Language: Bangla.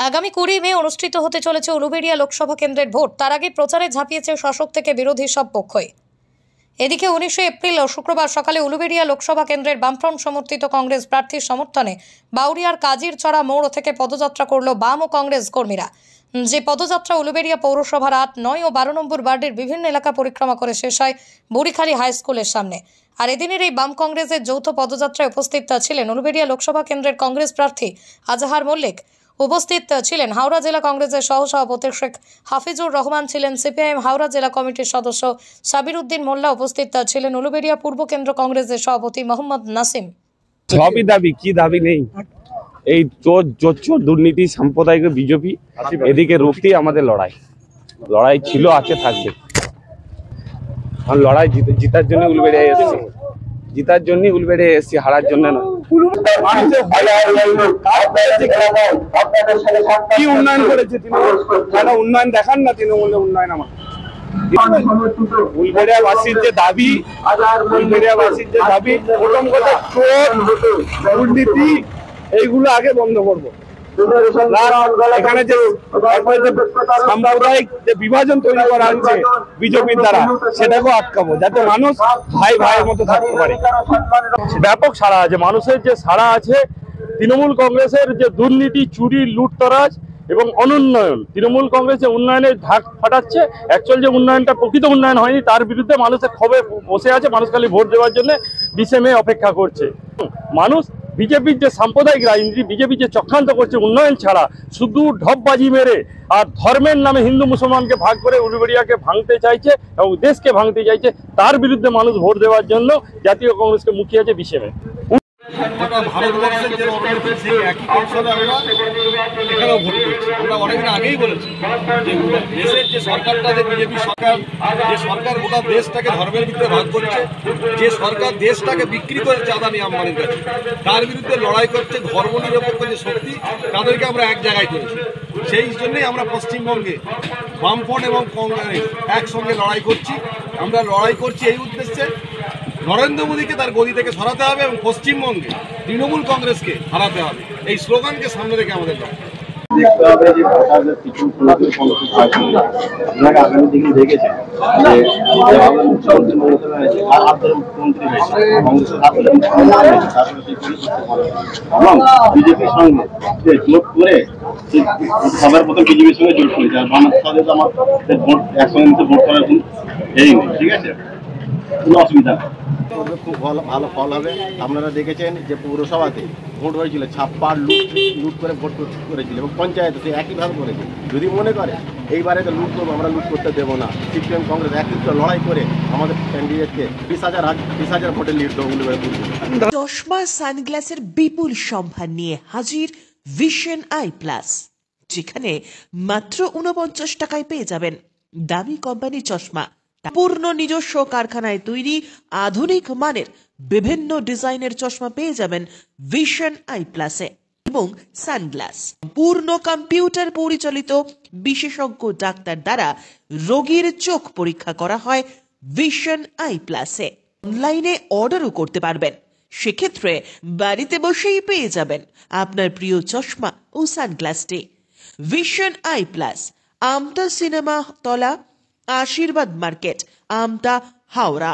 আগামী 20 মে অনুষ্ঠিত হতে চলেছে উলুবেড়িয়া লোকসভা কেন্দ্রের ভোট। তার আগে প্রচারে ঝাঁপিয়েছে শাসক থেকে বিরোধী সব পক্ষই। এদিকে 19 এপ্রিল ও শুক্রবার সকালে উলুবেড়িয়া লোকসভা কেন্দ্রের বামফ্রন্ট সমর্থিত কংগ্রেস প্রার্থীর সমর্থনে বাউরিয়ার কাজিরচড়া মোড় থেকে পদযাত্রা করল বাম ও কংগ্রেস কর্মীরা। যে পদযাত্রা উলুবেড়িয়া পৌরসভার 8, 9 ও 12 নম্বর ওয়ার্ডের বিভিন্ন এলাকা পরিক্রমা করে শেষ হয় বুড়িখালী হাই স্কুলের সামনে। আর এদিনের এই বাম কংগ্রেসের যৌথ পদযাত্রায় উপস্থিত ছিলেন উলুবেড়িয়া লোকসভা কেন্দ্রের কংগ্রেস প্রার্থী আজহার মল্লিক। উপস্থিত ছিলেন হাওড়া জেলা কংগ্রেসের সহসভাপতি শেখ হাফিজুর রহমান, ছিলেন সিপিআইএম হাওড়া জেলা কমিটির সদস্য সাবির উদ্দিন মোল্লা। উপস্থিত ছিলেন উলুবেড়িয়া পূর্ব কেন্দ্র কংগ্রেসের সভাপতি মোহাম্মদ নাসিম। সবই দাবি, কি দাবি নেই? এই চোর দুর্নীতি সাম্প্রদায়িক বিজেপি, এদিকে রুখতেই আমাদের লড়াই ছিল, আছে, থাকবে। লড়াই জিতার জন্য উলুবেড়িয়া এসেছি, জিতার জন্য উলুবেড়িয়া এসেছি, হারার জন্য না। কি উন্নয়ন করেছে তৃণমূল? উন্নয়ন দেখান না তৃণমূলের উন্নয়ন। আমার উলুবেড়িয়াবাসীর যে দাবি, প্রথম কথা চোর দুর্নীতি এইগুলো আগে বন্ধ করবো। এখানে যে সাম্প্রদায়িক যে বিভাজন তৈরি করা হচ্ছে বিজেপির দ্বারা, সেটাকেও আটকাবো, যাতে মানুষ ভাই ভাইয়ের মতো থাকতে পারে। ব্যাপক সাড়া আছে, মানুষের যে সাড়া আছে। তৃণমূল কংগ্রেসের যে দুর্নীতি, চুরি, লুটতরাজ এবং অনুন্নয়ন, তৃণমূল কংগ্রেস যে উন্নয়নের ঢাক ফাটাচ্ছে, অ্যাকচুয়াল যে উন্নয়নটা প্রকৃত উন্নয়ন হয়নি, তার বিরুদ্ধে মানুষের ক্ষোভে বসে আছে। মানুষ খালি ভোট দেওয়ার জন্য 20 মে অপেক্ষা করছে। মানুষ বিজেপির যে সাম্প্রদায়িক রাজনীতি, বিজেপি যে চক্রান্ত করছে উন্নয়ন ছাড়া, শুধু ঢপবাজি মেরে আর ধর্মের নামে হিন্দু মুসলমানকে ভাগ করে উলুবেড়িয়াকে ভাঙতে চাইছে এবং দেশকে ভাঙতে চাইছে, তার বিরুদ্ধে মানুষ ভোট দেওয়ার জন্য জাতীয় কংগ্রেসকে মুখিয়ে আছে 20 মে। ভারতবর্ষের যে রণনীতি, সেই একই কৌশলে আমরা এখানেও ভোট করছি। আমরা অনেকদিন আগেই বলেছি যে দেশের যে সরকারটা, যে বিজেপি সরকার, যে সরকার গোটা দেশটাকে ধর্মের ভিত্তিতে ভাগ করছে, যে সরকার দেশটাকে বিক্রি করেছে আদানি আম্বানির কাছে, তার বিরুদ্ধে লড়াই করছে ধর্মনিরপেক্ষ যে শক্তি, তাদেরকে আমরা এক জায়গায় করেছি। সেই জন্যই আমরা পশ্চিমবঙ্গে বামফ্রন্ট এবং কংগ্রেস একসঙ্গে লড়াই করছি। আমরা লড়াই করছি এই উদ্দেশ্যে, নরেন্দ্র মোদীকে তার গদি থেকে সরাতে হবে এবং পশ্চিমবঙ্গে তৃণমূল কংগ্রেসকে হারাতে হবে। এই স্লোগানকে সামনে রেখে আমাদের দেখতে হবে যে সরকারের কিছু আপনারা আগামী দিনে দেখেছেন যে আমাদের মুখ্যমন্ত্রী মমতা ব্যানার্জি আর আপনার মুখ্যমন্ত্রী হয়েছে, কংগ্রেসের হাতে এবং বিজেপির সঙ্গে যে জোট করে সবার প্রথম বিজেপির সঙ্গে জোট করেছে। আর বাংলাদেশ সাথে তো আমার ভোট একসঙ্গে ভোট করার কোনো এই নেই, ঠিক আছে, কোনো অসুবিধা নেই। খুব ভালো ফল হবে। আপনারা দেখেছেন যে পৌরসভাতে ভোট হয়েছিল, ছাপ্পা লুট করে ভোট করেছিল এবং পঞ্চায়েতে সে একইভাবে করেছে। যদি মনে করে এইবারে তো লুট করবো, আমরা লুট করতে দেবো না। সিপিএম কংগ্রেস একত্রিত লড়াই করে আমাদের ক্যান্ডিডেটকে 20,000 ভোটে লিড দেবো। চশমা সানগ্লাসের বিপুল সম্ভার নিয়ে হাজির ভিশন আই প্লাস, যেখানে মাত্র 49 টাকায় পেয়ে যাবেন দামি কোম্পানি চশমা। পূর্ণ নিজস্ব কারখানায় তৈরি আধুনিক মানের বিভিন্ন ডিজাইনের চশমা পেয়ে যাবেন ভিশন আই প্লাসে। এবং সানগ্লাস পূর্ণ কম্পিউটার পরিচালিত বিশেষজ্ঞ ডাক্তার দ্বারা রোগীর চোখ পরীক্ষা করা হয় ভিশন আই প্লাসে। অনলাইনে অর্ডারও করতে পারবেন, সেক্ষেত্রে বাড়িতে বসেই পেয়ে যাবেন আপনার প্রিয় চশমা ও সানগ্লাসটি। Vision Eye Plus, Amta cinema তলা, আশীর্বাদ মার্কেট, আমতা, হাওড়া।